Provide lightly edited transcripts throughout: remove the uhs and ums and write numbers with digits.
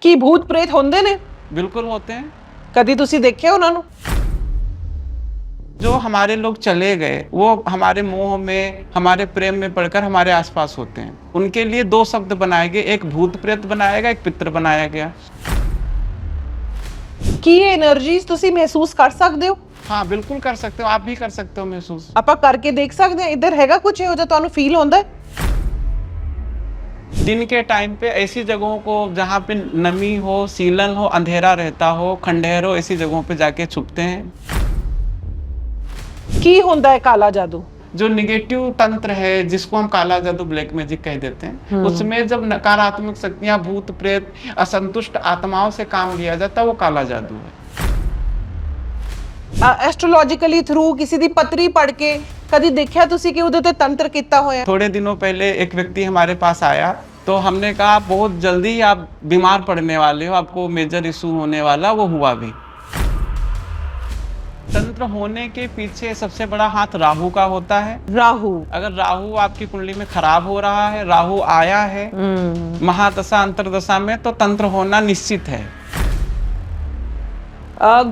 ਕੀ ਭੂਤ ਪ੍ਰੇਤ ਹੁੰਦੇ ਨੇ? बिल्कुल होते हैं। ਕਦੀ ਤੁਸੀਂ ਦੇਖਿਆ ਉਹਨਾਂ ਨੂੰ? जो हमारे लोग चले गए वो हमारे मोह में, हमारे प्रेम में पड़कर हमारे आसपास होते हैं। उनके लिए दो शब्द बनाए गए, एक भूत प्रेत बनाया गया, एक पितर बनाया गया। ਕੀ ਇਹ એનર્जीज ਤੁਸੀਂ ਮਹਿਸੂਸ ਕਰ ਸਕਦੇ ਹੋ? हाँ बिल्कुल कर सकते हो, आप भी कर सकते हो महसूस। ਆਪਾਂ ਕਰਕੇ ਦੇਖ ਸਕਦੇ ਹਾਂ ਇੱਧਰ ਹੈਗਾ ਕੁਝ ਇਹੋ ਜਿਹਾ ਤੁਹਾਨੂੰ ਫੀਲ ਹੁੰਦਾ ਹੈ? दिन के टाइम पे ऐसी जगहों को जहाँ पे नमी हो, सीलन हो, अंधेरा रहता हो, खंडहर हो, ऐसी जगहों पे जाके छुपते हैं। ਕੀ ਹੁੰਦਾ ਹੈ ਕਾਲਾ ਜਾਦੂ? जो निगेटिव तंत्र है जिसको हम काला जादू, ब्लैक मैजिक कह देते हैं, उसमें जब नकारात्मक शक्तियां, भूत प्रेत, असंतुष्ट आत्माओं से काम लिया जाता है, वो काला जादू है। ਐਸਟ੍ਰੋਲੋਜੀਕਲੀ ਥਰੂ ਕਿਸੇ ਦੀ ਪਤਰੀ ਪੜ੍ਹ ਕੇ ਕਦੀ ਦੇਖਿਆ ਤੁਸੀਂ ਕਿ ਉਹਦੇ ਤੇ ਤੰਤਰ ਕੀਤਾ ਹੋਇਆ? थोड़े दिनों पहले एक व्यक्ति हमारे पास आया तो हमने कहा बहुत जल्दी आप बीमार पड़ने वाले हो, आपको मेजर इशू होने वाला, वो हुआ भी। तंत्र होने के पीछे सबसे बड़ा हाथ राहु का होता है। ਰਾਹੂ। अगर राहु आपकी कुंडली में खराब हो रहा है, राहु आया है महादशा अंतरदशा में, तो तंत्र होना निश्चित है।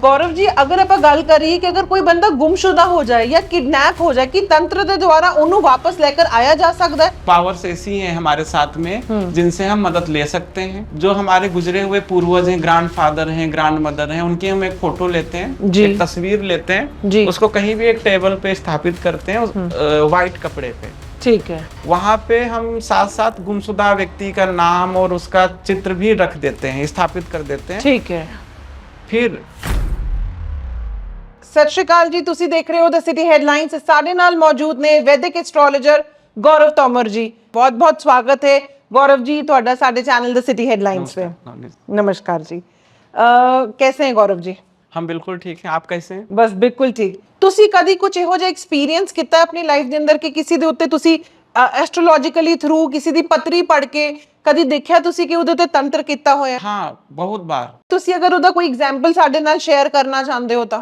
गौरव जी, अगर ਆਪਾਂ ਗੱਲ ਕਰੀਏ ਕਿ ਅਗਰ ਕੋਈ ਬੰਦਾ ਗੁੰਮਸ਼ੁਦਾ ਹੋ ਜਾਏ ਜਾਂ ਕਿਡਨੈਪ ਹੋ ਜਾਏ ਕਿ तंत्र ਦੇ द्वारा ਉਹਨੂੰ वापस लेकर आया जा सकता है? पावर्स ऐसी हैं हमारे साथ में जिनसे हम मदद ले सकते हैं। जो हमारे गुजरे हुए पूर्वज हैं, ग्रैंड फादर हैं, ग्रैंड मदर हैं, उनकी हम एक फोटो लेते हैं, जी। एक तस्वीर लेते हैं जी। उसको कहीं भी एक टेबल पे स्थापित करते हैं, व्हाइट कपड़े पे। ठीक है। वहां पे हम साथ साथ गुमशुदा व्यक्ति का नाम और उसका चित्र भी रख देते हैं, स्थापित कर देते हैं। ठीक है। फिर सत श्री अकाल जी, तुसी देख रहे हो द सिटी हेडलाइंस। साडे नाल मौजूद ने वैदिक एस्ट्रोलॉजर गौरव तोमर जी। बहुत बहुत स्वागत है गौरव जी ਤੁਹਾਡਾ ਸਾਡੇ चैनल द सिटी हेडलाइंस पे। नमस्कार जी। कैसे हैं गौरव जी? हम बिल्कुल ठीक हैं, आप कैसे हैं? बस बिल्कुल ठीक। तुसी कदी कुछ ਇਹੋ ਜਿਹਾ एक्सपीरियंस ਕੀਤਾ अपनी लाइफ ਦੇ ਅੰਦਰ ਕਿ ਕਿਸੇ ਦੇ ਉੱਤੇ ਤੁਸੀਂ ਐਸਟ੍ਰੋਲੋਜੀਕਲੀ ਥਰੂ ਕਿਸੇ ਦੀ ਪਤਰੀ ਪੜ੍ਹ ਕੇ ਕਦੀ ਦੇਖਿਆ ਤੁਸੀਂ ਕਿ ਉਹਦੇ ਤੇ ਤੰਤਰ ਕੀਤਾ ਹੋਇਆ? हाँ बहुत बार। ਤੁਸੀਂ ਅਗਰ ਉਹਦਾ ਕੋਈ एग्जांपल ਸਾਡੇ ਨਾਲ शेयर करना चाहते हो तो?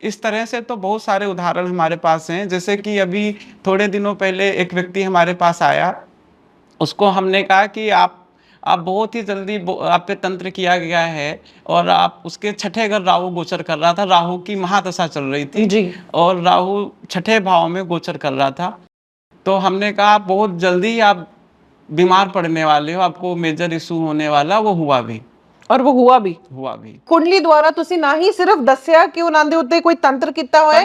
इस तरह से तो बहुत सारे उदाहरण हमारे पास हैं। जैसे कि अभी थोड़े दिनों पहले एक व्यक्ति हमारे पास आया, उसको हमने कहा कि आप बहुत ही जल्दी आप पे तंत्र किया गया है, और आप उसके छठे घर राहु गोचर कर रहा था, राहु की महादशा चल रही थी जी। और राहु छठे भाव में गोचर कर रहा था। तो हमने कहा बहुत जल्दी आप बीमार पड़ने वाले हो, आपको मेजर इशू होने वाला, वो हुआ भी। और वो हुआ भी? हुआ भी। कुंडली द्वारा तुसी ना ही सिर्फ दस्या कि उन्हां दे उत्ते कोई तंत्र किता होया?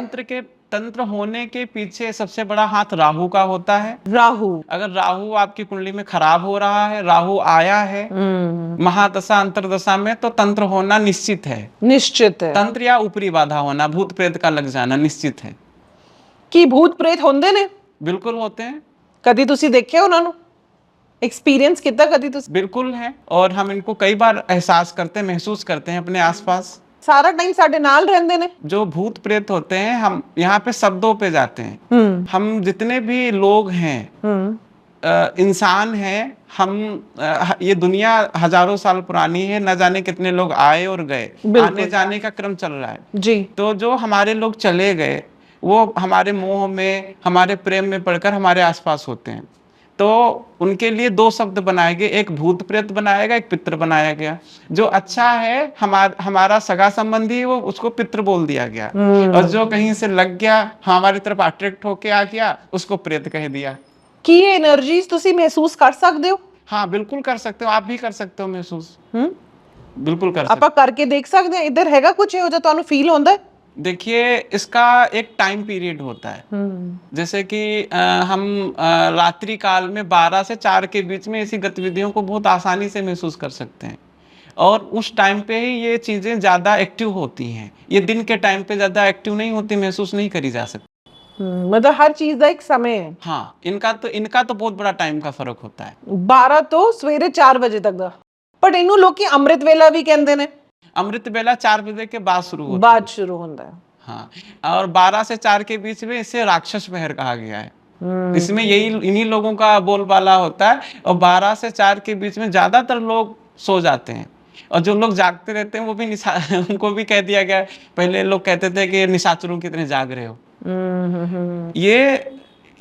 तंत्र होने के पीछे सबसे बड़ा हाथ राहु का होता है। राहु। अगर राहु आपकी कुंडली में खराब हो रहा है, राहु आया है महादशा अंतरदशा में, तो तंत्र होना निश्चित है। निश्चित है। तंत्र या ऊपरी बाधा होना, भूत प्रेत का लग जाना निश्चित है। कि भूत प्रेत होंदे ने? बिल्कुल होते हैं। कदी तुसी देखे उन्हां नु? एक्सपीरियंस कितना कदी तुसी? बिल्कुल है, और हम इनको कई बार एहसास करते हैं, महसूस करते हैं अपने आसपास। सारा टाइम साडे नाल रहंदे ने? जो भूत प्रेत होते हैं, हम यहाँ पे शब्दों पे जाते हैं। हम जितने भी लोग हैं, इंसान हैं, हम ये दुनिया हजारों साल पुरानी है, न जाने कितने लोग आए और गए, आने जाने का क्रम चल रहा है जी। तो जो हमारे लोग चले गए वो हमारे मोह में, हमारे प्रेम में पड़कर हमारे आसपास होते हैं। तो उनके लिए दो शब्द बनाए गए, एक भूत प्रेत बनाया गया, एक पितर बनाया गया। जो अच्छा है, हमारा सगा संबंधी, वो उसको पितर बोल दिया गया, और जो कहीं से लग गया, हमारी तरफ अट्रैक्ट होके आ गया, उसको प्रेत कह दिया। की ये एनर्जीज तुसी महसूस कर सकते हो? हाँ बिल्कुल कर सकते हो, आप भी कर सकते हो महसूस। बिल्कुल कर सकते ਆਪਾਂ ਕਰਕੇ देख सकते हैं इधर हैगा कुछ ਇਹੋ ਜਿਹਾ ਤੁਹਾਨੂੰ फील होता है? देखिए, इसका एक टाइम पीरियड होता है। जैसे कि हम रात्रि काल में 12 से 4 के बीच में ऐसी गतिविधियों को बहुत आसानी से महसूस कर सकते हैं, और उस टाइम पे ही ये चीज़ें ज़्यादा एक्टिव होती हैं। ये दिन के टाइम पे ज़्यादा एक्टिव नहीं होती, महसूस नहीं करी जा सकती। मतलब हर चीज का एक समय है। हाँ, इनका तो बहुत बड़ा टाइम का फर्क होता है। 12 तो सवेरे 4 बजे तक दा, पर इनू लोग अमृत वेला भी कहते ने। अमृत बेला 4 बजे के बाद शुरू होता है। बाद शुरू होता है। हाँ, और 12 से 4 के बीच में इसे राक्षस पहर कहा गया है। इसमें इन्हीं लोगों का बोलबाला होता है, और 12 से 4 के बीच में ज्यादातर लोग सो जाते हैं, और जो लोग जागते रहते हैं वो भी उनको भी कह दिया गया। पहले लोग कहते थे कि निशाचरों की तरह जाग रहे हो।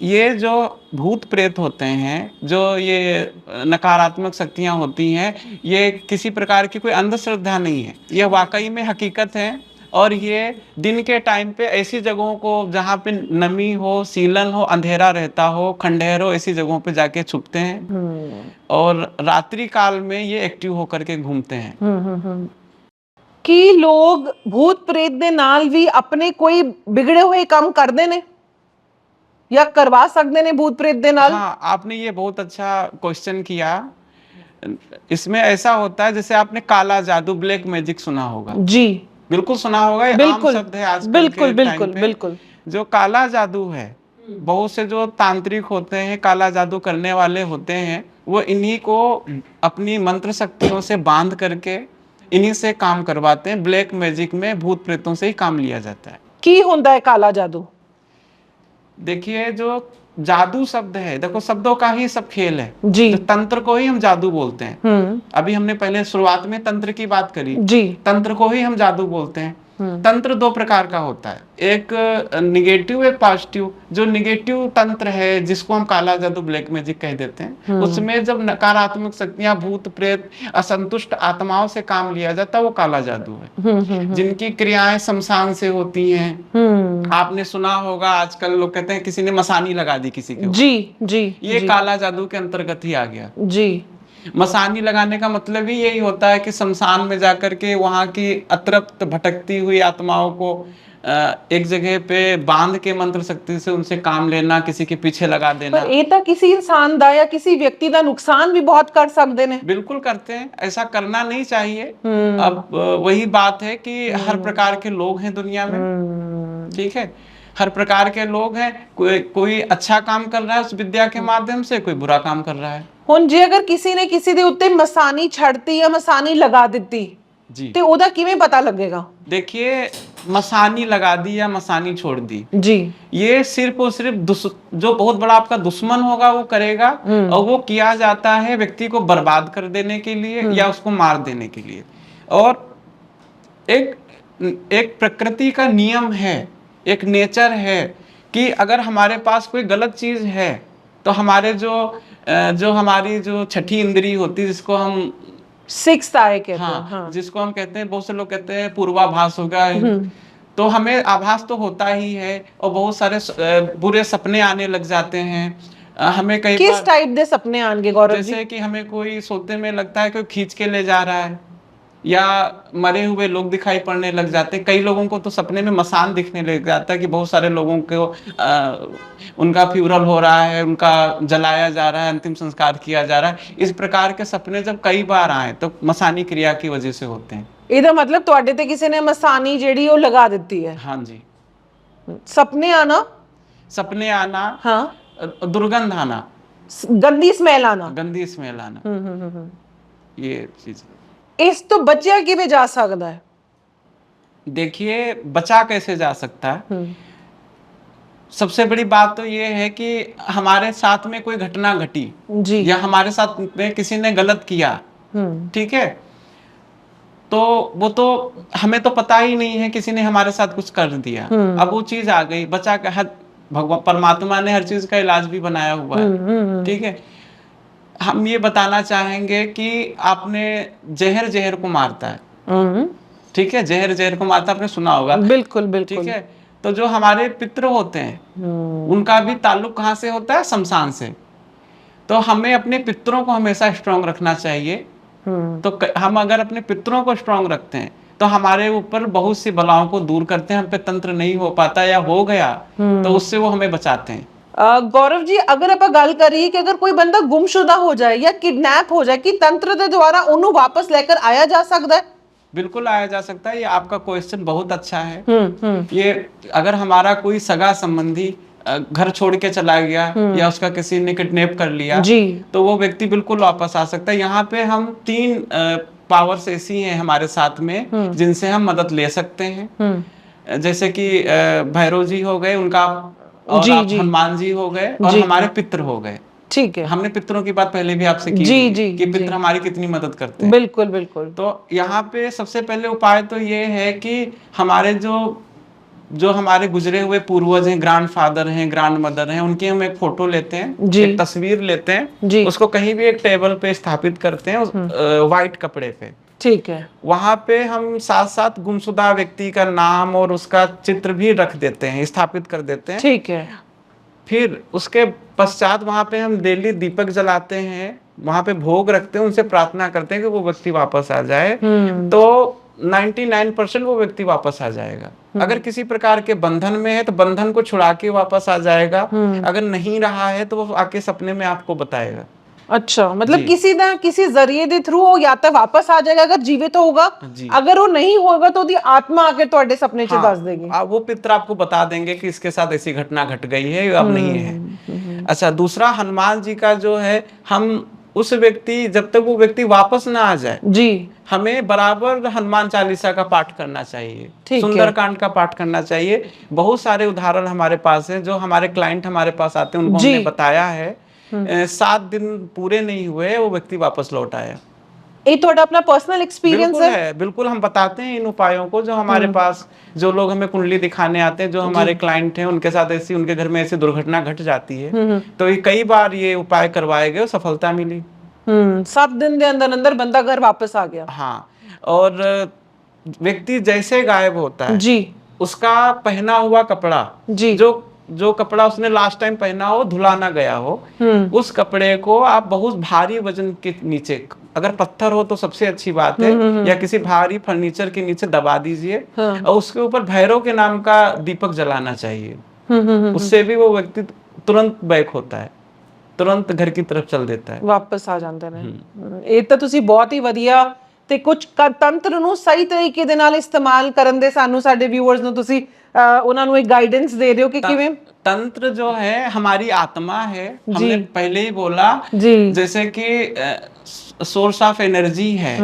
ये जो भूत प्रेत होते हैं, जो ये नकारात्मक शक्तियां होती हैं, ये किसी प्रकार की कोई अंधश्रद्धा नहीं है, ये वाकई में हकीकत है। और ये दिन के टाइम पे ऐसी जगहों को जहाँ पे नमी हो, सीलन हो, अंधेरा रहता हो, खंडहर हो, ऐसी जगहों पे जाके छुपते हैं और रात्रि काल में ये एक्टिव होकर के घूमते हैं। कि लोग भूत प्रेत दे नाल भी अपने कोई बिगड़े हुए काम करते ने या करवा सकते ने भूत प्रेत दे नाल? हाँ, आपने ये बहुत अच्छा क्वेश्चन किया। इसमें ऐसा होता है, जैसे आपने काला जादू, ब्लैक मैजिक सुना होगा। जी बिल्कुल सुना होगा, ये आम बिल्कुल शब्द है आजकल बिल्कुल के टाइम बिल्कुल पे। बिल्कुल। जो काला जादू है, बहुत से जो तांत्रिक होते हैं, काला जादू करने वाले होते हैं, वो इन्हीं को अपनी मंत्र शक्तियों से बांध करके इन्हीं से काम करवाते हैं। ब्लैक मैजिक में भूत प्रेतों से ही काम लिया जाता है। की होता है काला जादू? देखिए, जो जादू शब्द है, देखो शब्दों का ही सब खेल है। जी तो तंत्र को ही हम जादू बोलते हैं। अभी हमने पहले शुरुआत में तंत्र की बात करी, जी तंत्र को ही हम जादू बोलते हैं। तंत्र दो प्रकार का होता है, एक निगेटिव, एक पॉजिटिव। जो निगेटिव तंत्र है, जिसको हम काला जादू, ब्लैक मैजिक कह देते हैं, उसमें जब नकारात्मक शक्तियां, भूत प्रेत, असंतुष्ट आत्माओं से काम लिया जाता है, वो काला जादू है। जिनकी क्रियाएं शमशान से होती हैं। आपने सुना होगा, आजकल लोग कहते हैं किसी ने मसानी लगा दी किसी के ऊपर। जी जी ये जी, काला जादू के अंतर्गत ही आ गया। जी। मसानी लगाने का मतलब ही यही होता है कि शमशान में जाकर के वहां की अतृप्त भटकती हुई आत्माओं को एक जगह पे बांध के मंत्र शक्ति से उनसे काम लेना, किसी के पीछे लगा देना। पर ये तो किसी इंसान दा या किसी व्यक्ति का नुकसान भी बहुत कर सकते ने। बिल्कुल करते हैं, ऐसा करना नहीं चाहिए। अब वही बात है कि हर प्रकार के लोग हैं दुनिया में, ठीक है, हर प्रकार के लोग हैं। कोई अच्छा काम कर रहा है उस विद्या के माध्यम से, कोई बुरा काम कर रहा है। हुन जे अगर किसी ने किसी दे उत्ते मसानी छड़ती या मसानी लगा दी जी, ते ओदा किवें पता लगेगा? देखिए, मसानी लगा दी या मसानी छोड़ दी, जी, ये सिर्फ और सिर्फ जो बहुत बड़ा आपका दुश्मन होगा वो करेगा। और वो किया जाता है व्यक्ति को बर्बाद कर देने के लिए या उसको मार देने के लिए। और एक प्रकृति का नियम है, एक नेचर है कि अगर हमारे पास कोई गलत चीज है तो हमारे जो हमारी जो छठी इंद्री होती है, जिसको हम सिक्स्थ आई कहते हैं। हाँ, हाँ। जिसको हम कहते हैं, बहुत से लोग कहते हैं पूर्वाभास होगा। तो हमें आभास तो होता ही है, और बहुत सारे बुरे सपने आने लग जाते हैं। हमें कई किस बार टाइप दे सपने आएंगे गौरव जी? जैसे कि हमें कोई सोते में लगता है कोई खींच के ले जा रहा है, या मरे हुए लोग दिखाई पड़ने लग जाते हैं। कई लोगों को तो सपने में मसान दिखने लग जाता है कि बहुत सारे लोगों को उनका फ्यूनरल हो रहा है, उनका जलाया जा रहा है, अंतिम संस्कार किया जा रहा है। इस प्रकार के सपने जब कई बार आए तो मसानी क्रिया की वजह से होते हैं। ਇਹਦਾ मतलब ਤੁਹਾਡੇ ਤੇ ਕਿਸੇ ਨੇ ਮਸਾਨੀ ਜਿਹੜੀ ਉਹ ਲਗਾ ਦਿੱਤੀ है? हाँ जी, सपने आना, सपने आना, हाँ, दुर्गंध आना, गंदी स्मेल आना, गंदी स्मेल आना, ये चीज। इस तो बचिया किवें जा सकदा है? देखिए, बचा कैसे जा सकता है? सबसे बड़ी बात तो ये है कि हमारे साथ में कोई घटना घटी जी, या हमारे साथ में किसी ने गलत किया, ठीक है, तो वो तो हमें तो पता ही नहीं है, किसी ने हमारे साथ कुछ कर दिया। अब वो चीज आ गई, बचा के भगवान परमात्मा ने हर चीज का इलाज भी बनाया हुआ है, ठीक है। हम ये बताना चाहेंगे कि आपने जहर को मारता है, ठीक है, जहर को मारता, आपने सुना होगा। बिल्कुल बिल्कुल, ठीक है। तो जो हमारे पितृ होते हैं, उनका भी ताल्लुक कहाँ से होता है? शमशान से। तो हमें अपने पितरों को हमेशा स्ट्रांग रखना चाहिए। तो हम अगर अपने पितरों को स्ट्रांग रखते हैं तो हमारे ऊपर बहुत सी बलाओं को दूर करते हैं। हम पे तंत्र नहीं हो पाता, या हो गया तो उससे वो हमें बचाते हैं। गौरव जी, अगर आप गल करिए कि अगर कोई बंदा गुमशुदा हो जाए या किडनैप हो जाए, कि तंत्र के द्वारा उन्हें वापस लेकर आया जा सकता है? बिल्कुल आया जा सकता है। ये आपका क्वेश्चन बहुत अच्छा है। ये अगर हमारा कोई सगा संबंधी घर छोड़ के चला गया या उसका किसी ने किडनैप कर लिया जी, तो वो व्यक्ति बिल्कुल वापस आ सकता है। यहाँ पे हम 3 पावर्स ऐसी हैं हमारे साथ में जिनसे हम मदद ले सकते हैं। जैसे कि भैरव जी हो गए, उनका, और जी, आप जी, हनुमान जी हो गए, और जी, हमारे पितृ हो गए। ठीक है। हमने पितरों की बात पहले भी आपसे की जी, थी जी, कि पितृ जी, हमारी कितनी मदद करते हैं। बिल्कुल बिल्कुल। तो यहाँ पे सबसे पहले उपाय तो ये है कि हमारे जो जो हमारे गुजरे हुए पूर्वज हैं, ग्रैंड फादर हैं, ग्रैंड मदर हैं, उनकी हम एक फोटो लेते हैं, जी। एक तस्वीर लेते हैं, जी। उसको कहीं भी एक टेबल पे स्थापित करते हैं, व्हाइट कपड़े पे। ठीक है। वहां पे हम साथ साथ गुमशुदा व्यक्ति का नाम और उसका चित्र भी रख देते हैं, स्थापित कर देते हैं। ठीक है। फिर उसके पश्चात वहां पे हम डेली दीपक जलाते हैं, वहां पे भोग रखते हैं, उनसे प्रार्थना करते हैं कि वो व्यक्ति वापस आ जाए। तो 99% वो व्यक्ति वापस आ जाएगा। अगर किसी प्रकार के बंधन में है तो बंधन को छुड़ा के वापस आ जाएगा। अगर नहीं रहा है तो वो आके सपने में आपको बताएगा। अच्छा, मतलब जी। किसी ना किसी जरिए दे थ्रू वो या तो वापस आ जाएगा अगर जीवित होगा, जी। अगर वो नहीं होगा तो दी आत्मा आके ਤੁਹਾਡੇ सपने च दस देगी। वो पितर आपको बता देंगे कि इसके साथ ऐसी घटना घट गई है, अब नहीं है। अच्छा, दूसरा हनुमान जी का जो है, हम उस व्यक्ति, जब तक वो व्यक्ति वापस ना आ जाए, जी। हमें बराबर हनुमान चालीसा का पाठ करना चाहिए, ठीक है। सुंदरकांड का पाठ करना चाहिए। बहुत सारे उदाहरण हमारे पास हैं, जो हमारे क्लाइंट हमारे पास आते हैं, उनको जी। हमने बताया है। 7 दिन पूरे नहीं हुए, वो व्यक्ति वापस लौट आया। ये ਤੁਹਾਡਾ अपना पर्सनल एक्सपीरियंस बिल्कुल है? है, बिल्कुल हम बताते हैं इन उपायों को, जो हमारे पास, जो लोग हमें कुंडली दिखाने आते हैं, जो हमारे क्लाइंट हैं, उनके साथ ऐसी, उनके घर में ऐसी दुर्घटना घट जाती है, तो ये कई बार ये उपाय करवाए गए, सफलता मिली। 7 दिन के अंदर अंदर बंदा घर वापस आ गया। हाँ, और व्यक्ति जैसे गायब होता है, जी। उसका पहना हुआ कपड़ा, जी। जो कपड़ा उसने लास्ट टाइम पहना हो, धुला ना गया हो, उस कपड़े को आप बहुत भारी वजन के नीचे, अगर पत्थर हो तो सबसे अच्छी बात है, या किसी भारी फर्नीचर के नीचे दबा दीजिए, और उसके ऊपर भैरव के नाम का दीपक जलाना चाहिए। उससे भी वो व्यक्ति तुरंत बैक होता है, तुरंत घर की तरफ चल देता है, वापस आ ਜਾਂਦੇ ਨੇ। ਇਹ ਤਾਂ ਤੁਸੀਂ ਬਹੁਤ ਹੀ ਵਧੀਆ ਤੇ ਕੁਝ ਤੰਤਰ ਨੂੰ ਸਹੀ ਤਰੀਕੇ ਦੇ ਨਾਲ ਇਸਤੇਮਾਲ ਕਰਨ ਦੇ ਸਾਨੂੰ ਸਾਡੇ ਵਿਊਅਰਸ ਨੂੰ ਤੁਸੀਂ ਉਹਨਾਂ ਨੂੰ ਇੱਕ गाइडेंस दे रहे हो कि किवें तंत्र जो है हमारी आत्मा है, हमने पहले ही बोला। जी। जैसे कि सोर्स ऑफ एनर्जी है,